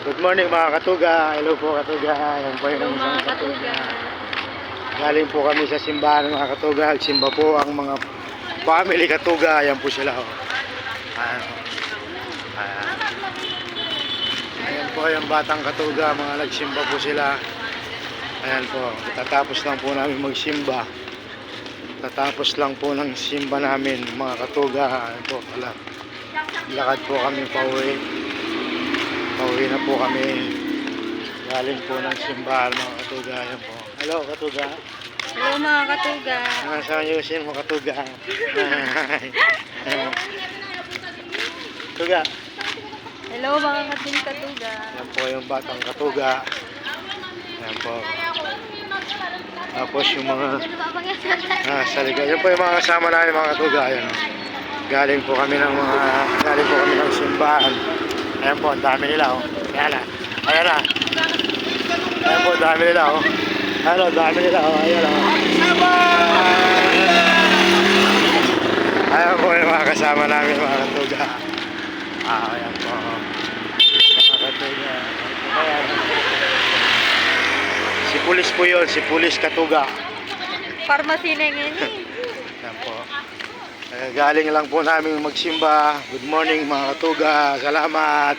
Good morning mga katuga. Hello po katuga. Ayan po yung Hello mga isang katuga. Galing po kami sa simbahan mga katuga. Simba po ang mga family katuga. Ayan po sila. Oh. Ayan. Ayan. Ayan po yung batang katuga. Mga nagsimba po sila. Ayan po. Tatapos lang po namin magsimba. Tatapos lang po ng simba namin mga katuga. Ayan po. Lakad po kami pauwi. Pauwi na po kami. Galing po ng simbahan mga katuga. Ayan po. Hello katuga. Hello mga katuga. Nasaan yung sin mo katuga? Katuga. Hello mga katuga. Ayan po yung batang katuga. Ayan po. Tapos yung mga sa likod. Ayan po yung mga kasama namin mga katuga. Ayan o. Galing po kami ng simbahan. Ayan po, ang dami nila oh. Ayan na. Ayan na. Ayan po, ang dami nila oh. Ayan o, ang dami nila oh. Ayan o. Ayan po yung mga kasama namin mga katuga. Ayan po. Mga katuga. Ayan. Si Pulis po yun, si Pulis Katuga. Pharmacy na ngayon eh. Ayan po. Galing lang po namin magsimba. Good morning mga katuga. Salamat.